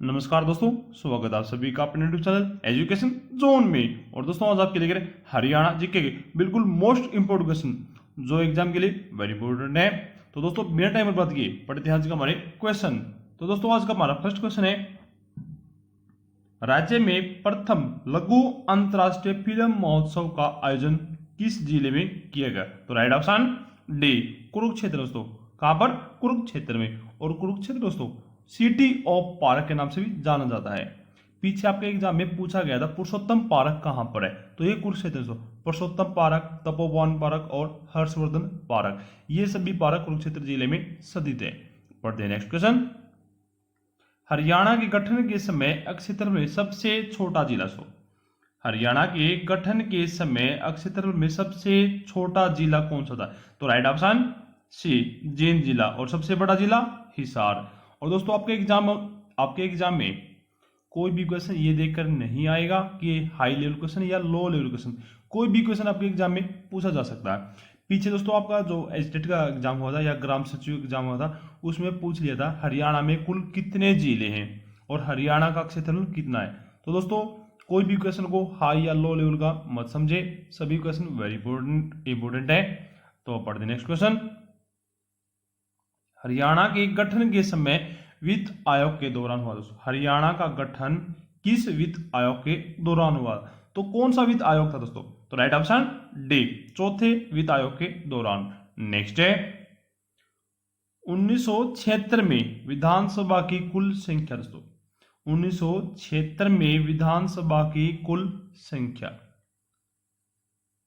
नमस्कार दोस्तों, स्वागत है आप सभी का अपने यूट्यूब चैनल एजुकेशन जोन में। और दोस्तों आज आपके लिए हरियाणा जीके के बिल्कुल मोस्ट इंपोर्टेंट क्वेश्चन जो एग्जाम के लिए वेरी इंपोर्टेंट है। तो दोस्तों बिना टाइम बर्बाद किए पढ़ते हैं आज का हमारे क्वेश्चन। तो दोस्तों आज का हमारा फर्स्ट क्वेश्चन है, राज्य में प्रथम लघु अंतरराष्ट्रीय फिल्म महोत्सव का आयोजन किस जिले में किया गया? तो राइट ऑप्शन डी कुरुक्षेत्र। दोस्तों कहां पर? कुरुक्षेत्र में। और कुरुक्षेत्र दोस्तों सिटी ऑफ पार्क के नाम से भी जाना जाता है। पीछे आपके एग्जाम में पूछा गया था पुरुषोत्तम पार्क कहां पर है, तो ये कुरुक्षेत्र दोस्तों। पुरुषोत्तम पार्क, तपोवन पार्क और हर्षवर्धन पार्क, ये सभी पार्क कुरुक्षेत्र जिले में स्थित है। पढ़ते हैं नेक्स्ट क्वेश्चन। हरियाणा के गठन के समय क्षेत्रफल में सबसे छोटा जिला सो। हरियाणा के गठन के समय क्षेत्रफल में सबसे छोटा जिला कौन सा था? तो राइट ऑप्शन सी जींद जिला। और सबसे बड़ा जिला हिसार। और दोस्तों आपके एग्जाम में कोई भी क्वेश्चन ये देखकर नहीं आएगा कि हाई लेवल क्वेश्चन या लो लेवल क्वेश्चन, कोई भी क्वेश्चन आपके एग्जाम में पूछा जा सकता है। पीछे दोस्तों आपका जो एस्टेट का एग्जाम हुआ था या ग्राम सचिव एग्जाम हुआ था, उसमें पूछ लिया था हरियाणा में कुल कितने जिले हैं और हरियाणा का क्षेत्रफल कितना है। तो दोस्तों कोई भी क्वेश्चन को हाई या लो लेवल का मत समझे, सभी क्वेश्चन वेरी इंपोर्टेंट है। तो पढ़ते नेक्स्ट क्वेश्चन। हरियाणा के गठन के समय वित्त आयोग के दौरान हुआ। दोस्तों हरियाणा का गठन किस वित्त आयोग के दौरान हुआ? तो कौन सा वित्त आयोग था दोस्तों? तो राइट ऑप्शन डी चौथे वित्त आयोग के दौरान। नेक्स्ट है 1976 में विधानसभा की कुल संख्या। दोस्तों 1976 में विधानसभा की कुल संख्या,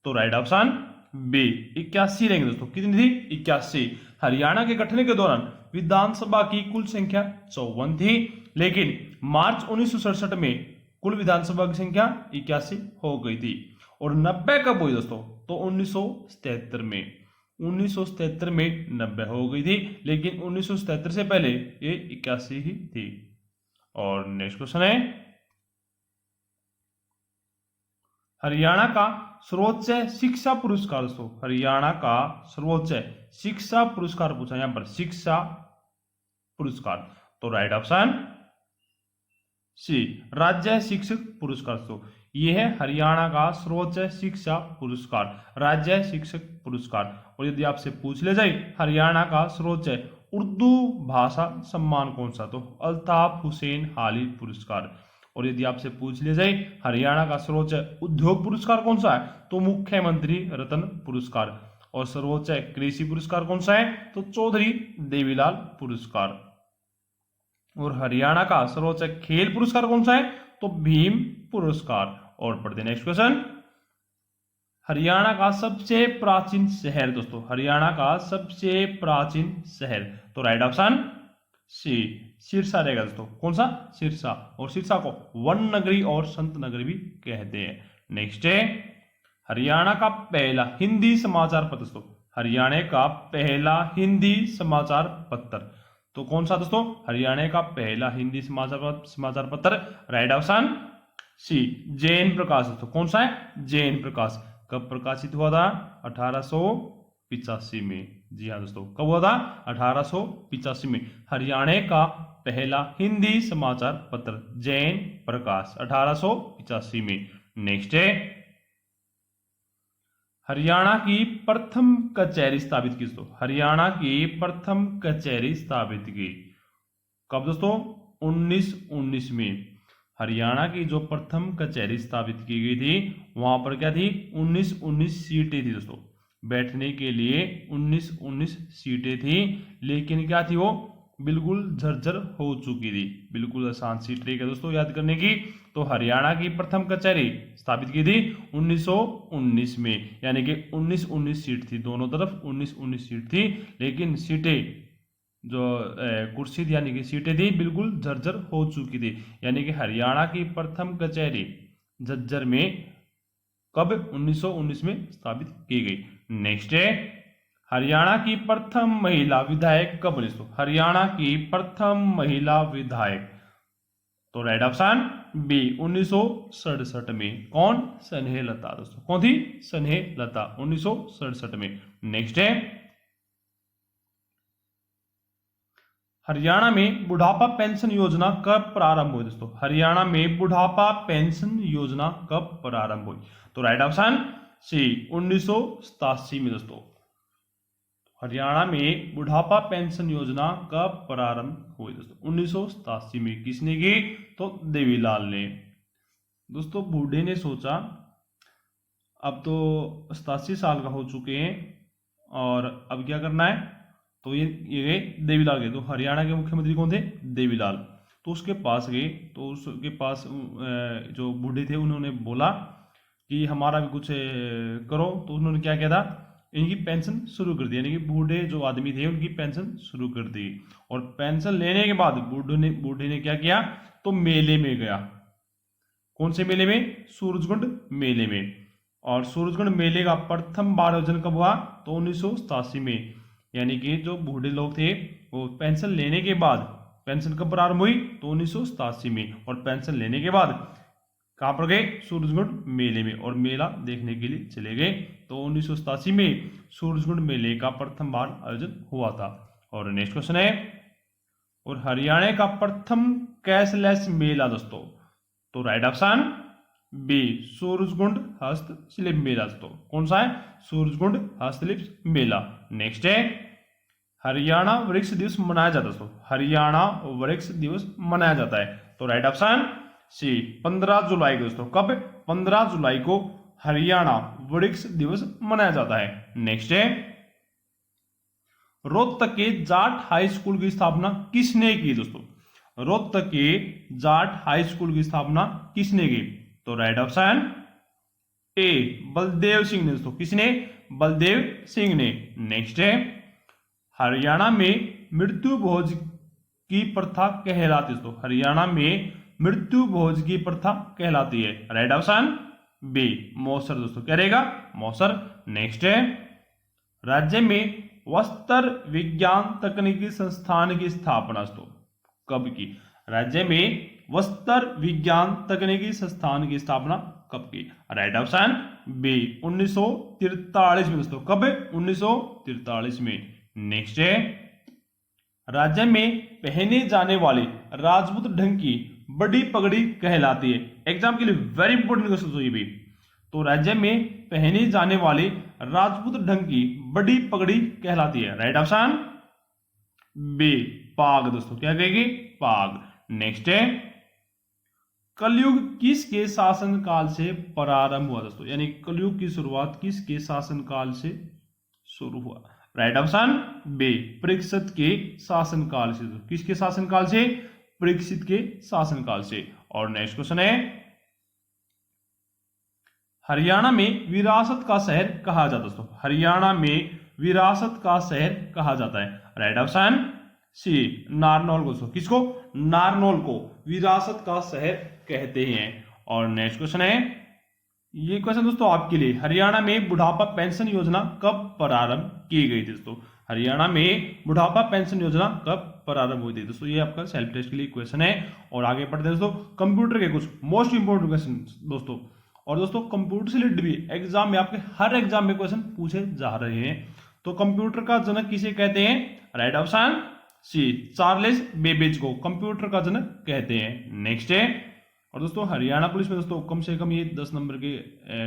तो राइट ऑप्शन बी 81 रहेंगे दोस्तों। कितनी थी? 81। हरियाणा के गठन के दौरान विधानसभा की कुल संख्या 54 थी, लेकिन मार्च 1967 में कुल विधानसभा की संख्या 81 हो गई थी। और 90 कब हुई दोस्तों? तो 1977 में। 1977 में 90 हो गई थी, लेकिन 1977 से पहले ये 81 ही थी। और नेक्स्ट क्वेश्चन है, हरियाणा का सर्वोच्च शिक्षा पुरस्कार। दोस्तों हरियाणा का सर्वोच्च शिक्षा पुरस्कार पूछा यहां पर, शिक्षा पुरस्कार। तो राइट ऑप्शन सी राज्य शिक्षक पुरस्कार। तो यह है हरियाणा का सर्वोच्च शिक्षा पुरस्कार, राज्य शिक्षक पुरस्कार। और यदि आपसे पूछ ले जाए हरियाणा का सर्वोच्च उर्दू भाषा सम्मान कौन सा, तो अल्ताफ हुसैन हाली पुरस्कार। और यदि आपसे पूछ लिया जाए हरियाणा का सर्वोच्च उद्योग पुरस्कार कौन सा है, तो मुख्यमंत्री रत्न पुरस्कार। और सर्वोच्च कृषि पुरस्कार कौन सा है, तो चौधरी देवीलाल पुरस्कार। और हरियाणा का सर्वोच्च खेल पुरस्कार कौन सा है, तो भीम पुरस्कार। और पढ़ते नेक्स्ट क्वेश्चन। हरियाणा का सबसे प्राचीन शहर। दोस्तों हरियाणा का सबसे प्राचीन शहर, तो राइट ऑप्शन सी सिरसा रहेगा दोस्तों। कौन सा? सिरसा। और सिरसा को वन नगरी और संत नगरी भी कहते हैं। नेक्स्ट है हरियाणा का पहला हिंदी समाचार पत्र। दोस्तों हरियाणा का पहला हिंदी समाचार पत्र, तो कौन सा दोस्तों? हरियाणा का पहला हिंदी समाचार पत्र, राइट ऑप्शन सी जैन प्रकाश। दोस्तों कौन सा है? जैन प्रकाश। कब प्रकाशित हुआ था? 1885 में। जी हाँ दोस्तों, कब हुआ था? 1885 में। हरियाणा का पहला हिंदी समाचार पत्र जैन प्रकाश, 1885 में। नेक्स्ट है हरियाणा की प्रथम कचहरी स्थापित की। दोस्तों हरियाणा की प्रथम कचहरी स्थापित की कब दोस्तों? 1919 में। हरियाणा की जो प्रथम कचहरी स्थापित की गई थी वहां पर क्या थी? 19 सीटें थी दोस्तों। बैठने के लिए 19 सीटें थी, लेकिन क्या थी वो? बिल्कुल झरझर हो चुकी थी। बिल्कुल आसान सीट रही है दोस्तों याद करने की। तो हरियाणा की प्रथम कचहरी स्थापित की थी 1919 में, यानी कि 19 सीट थी, दोनों तरफ 19 सीट थी, लेकिन सीटें जो कुर्सी थी यानी कि सीटें थी बिल्कुल झरझर हो चुकी थी। यानी कि हरियाणा की प्रथम कचहरी झज्जर में कब? 1919 में स्थापित की गई। नेक्स्ट है हरियाणा की प्रथम महिला विधायक कब बनी? हरियाणा की प्रथम महिला विधायक, तो राइट ऑप्शन बी 1967 में। कौन? स्नेहलता। दोस्तों कौन थी? स्नेहलता, 1967 में। नेक्स्ट है हरियाणा में बुढ़ापा पेंशन योजना कब प्रारंभ हुई दोस्तों? हरियाणा में बुढ़ापा पेंशन योजना कब प्रारंभ हुई? तो राइट ऑप्शन सी 1987 में दोस्तों। हरियाणा में बुढ़ापा पेंशन योजना कब प्रारंभ हुई दोस्तों? 1987 में। किसने की? तो देवीलाल ने। दोस्तों बूढ़े ने सोचा अब तो 87 साल का हो चुके हैं और अब क्या करना है, तो ये देवीलाल गए। तो हरियाणा के मुख्यमंत्री कौन थे? देवीलाल। तो उसके पास गए, तो उसके पास जो बूढ़े थे उन्होंने बोला कि हमारा भी कुछ करो। तो उन्होंने क्या किया था, इनकी पेंशन शुरू कर दी, यानी कि बूढ़े जो आदमी थे उनकी पेंशन शुरू कर दी। और पेंशन लेने के बाद बूढ़े ने क्या किया, तो मेले में गया। कौन से मेले में? सूरजकुंड मेले में। और सूरजकुंड मेले का प्रथम बार आयोजन कब हुआ? तो 1987 में। यानी कि जो बूढ़े लोग थे वो पेंशन लेने के बाद, पेंशन कब प्रारंभ हुई? तो 1987 में। और पेंशन लेने के बाद कहां पर गए? सूरजकुंड मेले में। और मेला देखने के लिए चले गए। तो 1987 में सूरजकुंड मेले का प्रथम बार आयोजन हुआ था। और नेक्स्ट क्वेश्चन है, और हरियाणा का प्रथम कैशलेस मेला दोस्तों? तो राइट ऑप्शन बी सूरजकुंड हस्तशिल्प मेला दोस्तों। कौन सा है? सूरजकुंड हस्तशिल्प मेला। नेक्स्ट है, हरियाणा वृक्ष दिवस मनाया जाता है दोस्तों। हरियाणा वृक्ष दिवस मनाया जाता है। तो राइट ऑप्शन सी 15 जुलाई को दोस्तों। कब? 15 जुलाई को हरियाणा वृक्ष दिवस मनाया जाता है। नेक्स्ट है, रोहतक के जाट हाई स्कूल की स्थापना किसने की दोस्तों? रोहतक के जाट हाई स्कूल की स्थापना किसने की? तो right option A Baldev Singh ने दोस्तों। किसने? बलदेव सिंह ने। नेक्स्ट है, हरियाणा में मृत्यु भोज की प्रथा कहलाती है दोस्तों। हरियाणा में मृत्यु भोज की प्रथा कहलाती है। राइट ऑप्शन बी मौसर दोस्तों। क्या रहेगा? मौसर। नेक्स्ट है, राज्य में वस्त्र विज्ञान तकनीकी संस्थान की स्थापना दोस्तों कब की? राज्य में वस्त्र विज्ञान तकनीकी संस्थान की स्थापना कब की? राइट ऑप्शन बी 1943 में दोस्तों। कब? 1943 में। नेक्स्ट है, राज्य में पहने जाने वाले राजपूत ढंग की बड़ी पगड़ी कहलाती है। एग्जाम के लिए वेरी इंपोर्टेंट क्वेश्चन ये भी। तो राज्य में पहने जाने वाले राजपूत ढंग की बड़ी पगड़ी कहलाती है। राइट ऑप्शन बी पाग दोस्तों। क्या कहेगी? पाग। नेक्स्ट है, कलयुग किसके शासन काल से प्रारंभ हुआ दोस्तों? यानी कलयुग की शुरुआत किसके शासन काल से शुरू हुआ? राइट ऑप्शन बी परीक्षित के शासन काल से। किसके शासन काल से? परीक्षित के शासन काल से। और नेक्स्ट क्वेश्चन है, हरियाणा में विरासत का शहर कहा जाता है दोस्तों। हरियाणा में विरासत का शहर कहा जाता है। राइट ऑप्शन सी नारनौल को। किसको? नारनौल को विरासत का शहर कहते हैं। और नेक्स्ट क्वेश्चन है, ये क्वेश्चन दोस्तों आपके लिए, हरियाणा में बुढ़ापा पेंशन योजना कब प्रारंभ की गई थी दोस्तों? हरियाणा में बुढ़ापा पेंशन योजना कब प्रारंभ हुई थी दोस्तों? ये आपका सेल्फ टेस्ट के लिए क्वेश्चन है। और आगे पढ़ते हैं दोस्तों कंप्यूटर के कुछ मोस्ट इंपोर्टेंट क्वेश्चन दोस्तों। और दोस्तों कंप्यूटर से रिलेटेड भी एग्जाम में आपके हर एग्जाम में क्वेश्चन पूछे जा रहे हैं। तो कंप्यूटर का जनक किसे कहते हैं? Right option C Charles Babbage को कंप्यूटर का जनक कहते हैं। नेक्स्ट है, और दोस्तों हरियाणा पुलिस में दोस्तों कम से कम ये 10 नंबर के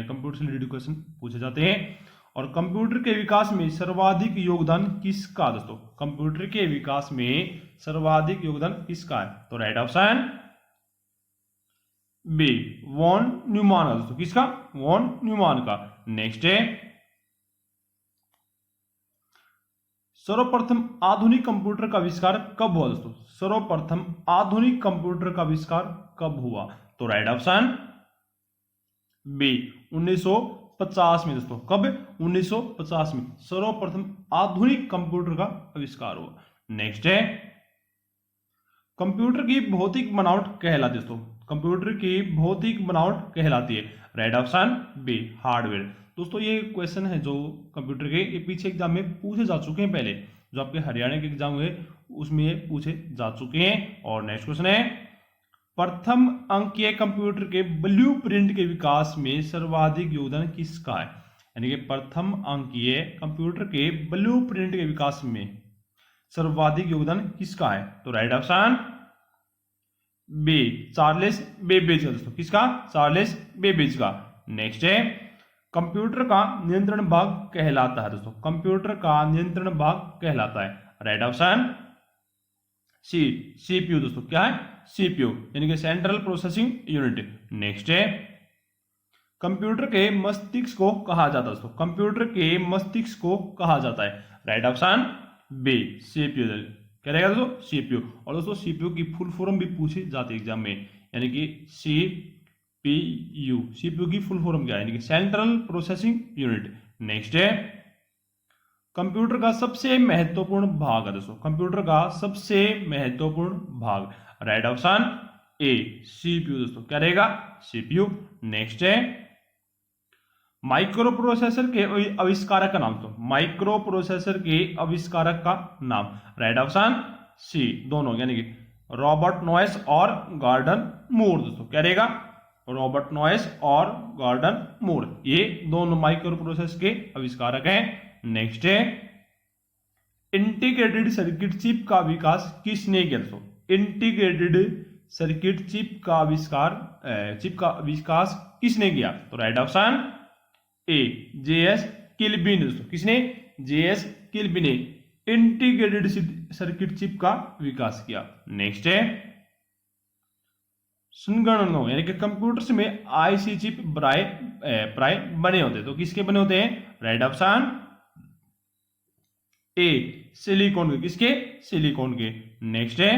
कंप्यूटर से रिलेटेड क्वेश्चन पूछे जाते हैं। और कंप्यूटर के विकास में सर्वाधिक योगदान किसका दोस्तों? कंप्यूटर के विकास में सर्वाधिक योगदान किसका है? तो right option B von Neumann का दोस्तों। किसका? वॉन न्यूमान का। नेक्स्ट है, सर्वप्रथम आधुनिक कंप्यूटर का आविष्कार कब हुआ दोस्तों? सर्वप्रथम आधुनिक कंप्यूटर का आविष्कार कब हुआ? तो राइट ऑप्शन बी 1950 में दोस्तों। कब? 1950 में सर्वप्रथम आधुनिक कंप्यूटर का आविष्कार हुआ। नेक्स्ट है, कंप्यूटर की भौतिक बनावट कहलाती है दोस्तों। कंप्यूटर की भौतिक बनावट कहलाती है। Right option B hardware. दोस्तों ये क्वेश्चन है जो कंप्यूटर के, ये पीछे एग्जाम में पूछे जा चुके हैं। पहले जो आपके हरियाणा के एग्जाम हुए उसमें ये पूछे जा चुके हैं। और नेक्स्ट क्वेश्चन है, प्रथम अंकीय कंप्यूटर के ब्लूप्रिंट के विकास में सर्वाधिक योगदान किसका है? यानी कि प्रथम अंकीय कंप्यूटर के ब्लूप्रिंट के विकास में सर्वाधिक योगदान किसका है? तो right option B, Charles Babbage का दोस्तों। किसका? चार्ल्स बेबेज का। नेक्स्ट है, कंप्यूटर का नियंत्रण भाग कहलाता है दोस्तों। कंप्यूटर का नियंत्रण भाग कहलाता है। राइट ऑप्शन सी, सीपीयू दोस्तों। क्या है? सीपीयू, यानी कि सेंट्रल प्रोसेसिंग यूनिट। नेक्स्ट है, कंप्यूटर के मस्तिष्क को कहा जाता है दोस्तों। कंप्यूटर के मस्तिष्क को कहा जाता है। Right option B, CPU. क्या रहेगा दोस्तों? सीपीयू। और दोस्तों सीपीयू की फुल फॉर्म भी पूछी जाती है एग्जाम में, यानी कि सीपीयू। सीपीयू की फुल फॉर्म क्या है? यानी कि सेंट्रल प्रोसेसिंग यूनिट। नेक्स्ट है, कंप्यूटर का सबसे महत्वपूर्ण भाग है दोस्तों। कंप्यूटर का सबसे महत्वपूर्ण भाग। राइट ऑप्शन ए, सीपीयू दोस्तों। क्या रहेगा? सीपीयू। नेक्स्ट है, माइक्रो प्रोसेसर के आविष्कारक का नाम। तो माइक्रो प्रोसेसर के आविष्कारक का नाम। राइट ऑप्शन सी, दोनों, यानी कि रॉबर्ट नॉयस और गॉर्डन मूर दोस्तों। क्या रहेगा? रॉबर्ट नॉयस और गॉर्डन मूर, ये दोनों माइक्रो प्रोसेसर के आविष्कारक हैं। नेक्स्ट है, इंटीग्रेटेड सर्किट चिप का विकास किसने किया दोस्तों? इंटीग्रेटेड सर्किट चिप का विकास किसने किया? तो right option A, JS Kilby ने दोस्तों। किसने? जेएस किल्बी ने इंटीग्रेटेड सर्किट चिप का विकास किया। नेक्स्ट है, संगणकों यानी कि कंप्यूटर्स में आईसी चिप प्राय बने होते हैं। तो किसके बने होते हैं? राइट ऑप्शन ए, सिलिकॉन के। किसके? सिलिकॉन के। नेक्स्ट है,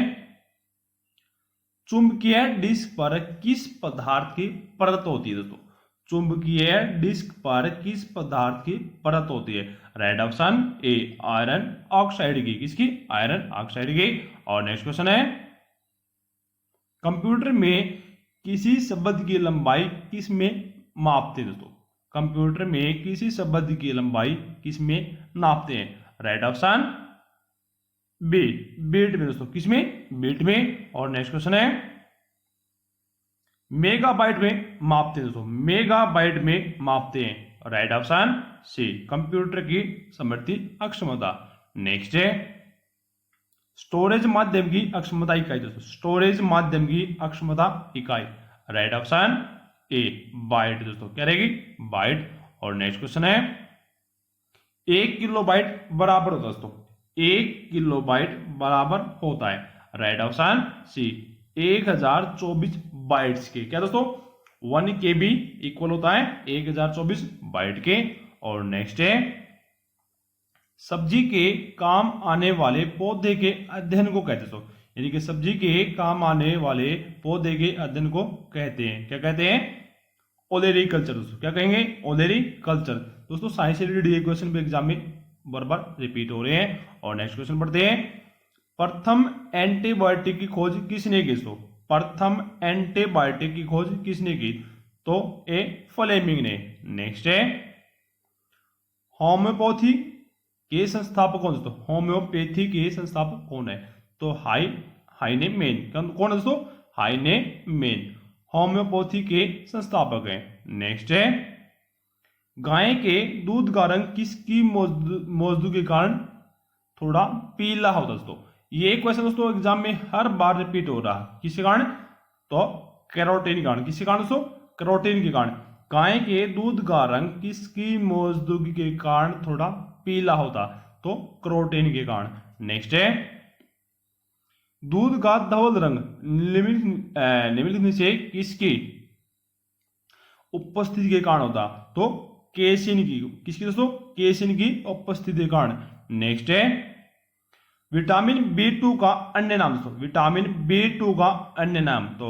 चुंबकीय डिस्क पर किस पदार्थ की परत होती है दोस्तों? चुंबकीय डिस्क पर किस पदार्थ की परत होती है? Right option A, iron oxide की। किसकी? आयरन ऑक्साइड की। और नेक्स्ट क्वेश्चन है, कंप्यूटर में किसी शब्द की लंबाई किस में मापते हैं दोस्तों? कंप्यूटर में किसी शब्द की लंबाई किस में नापते हैं? राइट ऑप्शन बी, बीट में दोस्तों। किस में? बीट में। और नेक्स्ट क्वेश्चन है, मेगाबाइट में मापते हैं दोस्तों। मेगाबाइट में मापते हैं। राइट ऑप्शन सी, कंप्यूटर की स्मृति अक्षमता। नेक्स्ट है, स्टोरेज माध्यम की अक्षमता इकाई दोस्तों। स्टोरेज माध्यम की अक्षमता इकाई। राइट ऑप्शन ए, बाइट दोस्तों। क्या रहेगी? बाइट। और नेक्स्ट क्वेश्चन है, 1 किलोबाइट बराबर होता है दोस्तों। 1 किलोबाइट बराबर होता है। राइट ऑप्शन सी, 1024 बाइट्स के। क्या दोस्तों? 1 KB इक्वल होता है 1024 बाइट के। और नेक्स्ट है, सब्जी के काम आने वाले पौधे के अध्ययन को कहते हैं दोस्तों। यानी कि सब्जी के काम आने वाले पौधे के अध्ययन को कहते हैं। क्या कहते हैं? ओलेरीकल्चर दोस्तों। क्या कहेंगे? ओलेरीकल्चर। दोस्तों साइंस से रिलेटेड क्वेश्चन भी एग्जाम में बार रिपीट हो रहे हैं। और नेक्स्ट क्वेश्चन पढ़ते हैं, प्रथम एंटीबायोटिक की खोज किसने की? तो प्रथम एंटीबायोटिक की खोज किसने की? तो ए, फ्लेमिंग ने। नेक्स्ट है, होम्योपैथी के संस्थापक कौन दोस्तों? होम्योपैथी के संस्थापक कौन है? तो हाइनेमैन। कौन है दोस्तों? हाइनेमैन होम्योपैथी के संस्थापक हैं। नेक्स्ट है, गाय के दूध का रंग किसकी मौजूदगी के कारण थोड़ा पीला होता है दोस्तों? ये क्वेश्चन दोस्तों एग्जाम में हर बार रिपीट हो रहा है। किसके कारण? तो कैरोटीन के कारण। किसके कारण दोस्तों? कैरोटीन के कारण। गाय के दूध का रंग किसकी मौजूदगी के कारण थोड़ा पीला होता? तो कैरोटीन के कारण। नेक्स्ट है, दूध का धवल रंग निम्नलिखित से किसकी उपस्थिति के कारण होता? तो केसिन की। किसकी दोस्तों? केसिन की उपस्थिति के कारण। नेक्स्ट है, विटामिन B2 का अन्य नाम दोस्तों। विटामिन B2 का अन्य नाम तो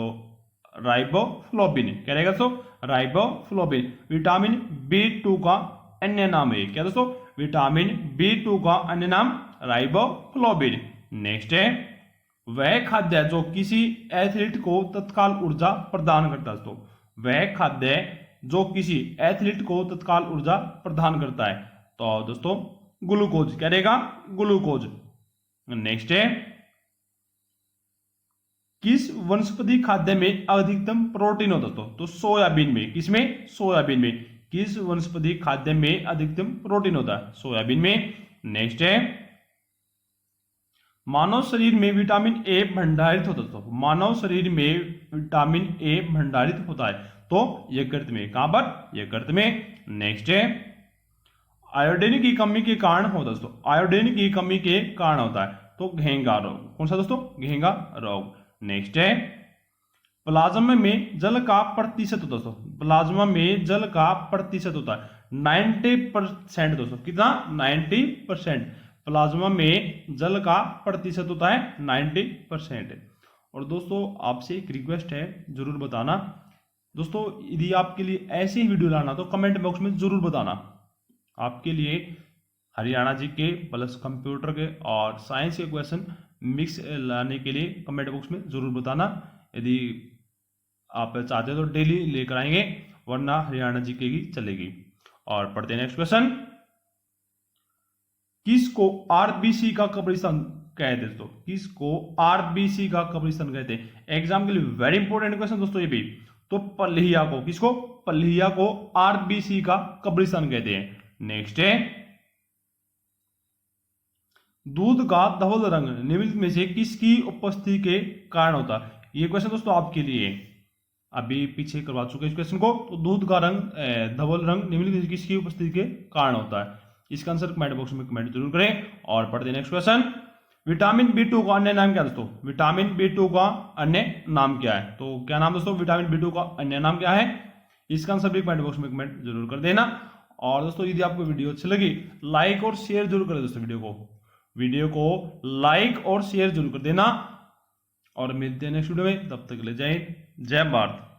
राइबोफ्लोबिन। क्या रहेगा दोस्तों? राइबोफ्लोबिन विटामिन B2 का अन्य नाम है। क्या दोस्तों? विटामिन B2 का अन्य नाम राइबोफ्लोबिन। नेक्स्ट है, वह खाद्य जो किसी एथलीट को तत्काल ऊर्जा प्रदान करता है दोस्तों। वह खाद्य जो किसी एथलीट को तत्काल ऊर्जा प्रदान करता है। तो दोस्तों ग्लूकोज। क्या रहेगा? ग्लूकोज। नेक्स्ट है, किस वनस्पति खाद्य में अधिकतम प्रोटीन होता है? तो सोयाबीन में। किसमें? सोयाबीन में। किस वनस्पति खाद्य में अधिकतम प्रोटीन होता है? सोयाबीन में। नेक्स्ट है, मानव शरीर में विटामिन ए भंडारित होता है दोस्तों, मानव शरीर में विटामिन ए भंडारित होता है तो यकृत में, कहां पर, यकृत में। नेक्स्ट है आयोडीन की कमी के कारण होता है दोस्तों, आयोडीन की कमी के कारण होता है तो घेंगा रोग, कौन सा दोस्तों, घेंगा रोग। नेक्स्ट है प्लाज्मा में जल का प्रतिशत होता है दोस्तों, प्लाज्मा में जल का प्रतिशत होता है 90% दोस्तों, कितना, 90%। प्लाज्मा में जल का प्रतिशत होता है 90%। और दोस्तों आपसे एक रिक्वेस्ट है, जरूर बताना दोस्तों, यदि आपके लिए ऐसे ही वीडियो लाना तो कमेंट बॉक्स में जरूर बताना। आपके लिए हरियाणा जी के प्लस कंप्यूटर के और साइंस के क्वेश्चन मिक्स लाने के लिए कमेंट बॉक्स में जरूर बताना। यदि आप चाहते हो तो डेली लेकर आएंगे, वरना हरियाणा जी के ही चलेगी। और पढ़ते हैं नेक्स्ट क्वेश्चन, किसको आरबीसी का कब्रिस्तान कहते हैं दोस्तों, किसको आरबीसी का कब्रिस्तान कहते हैं। एग्जाम के लिए वेरी इंपॉर्टेंट क्वेश्चन दोस्तों ये भी। तो पल्हिया को, किसको, पल्हिया को आरबीसी का कब्रिस्तान कहते हैं। नेक्स्ट है दूध का धवल रंग निम्नलिखित में से किसकी उपस्थिति के कारण होता है। ये क्वेश्चन दोस्तों आपके लिए अभी पीछे करवा चुके इस क्वेश्चन को। तो दूध का रंग धवल रंग निम्नलिखित में से किसकी उपस्थिति के कारण होता है। इसका आंसर कमेंट बॉक्स में कमेंट जरूर करें। और पढ़ते हैं नेक्स्ट क्वेश्चन, विटामिन बी2 का अन्य नाम क्या है दोस्तों, विटामिन बी2 का अन्य नाम क्या है। तो क्या नाम दोस्तों, विटामिन बी2 का अन्य नाम क्या है। इसका आंसर भी कमेंट बॉक्स में कमेंट जरूर कर देना। और दोस्तों यदि आपको वीडियो अच्छी लगी लाइक और शेयर जरूर करें दोस्तों, वीडियो को लाइक और शेयर जरूर कर देना। और मिलते हैं नेक्स्ट वीडियो में, तब तक के लिए जय हिंद, जय भारत।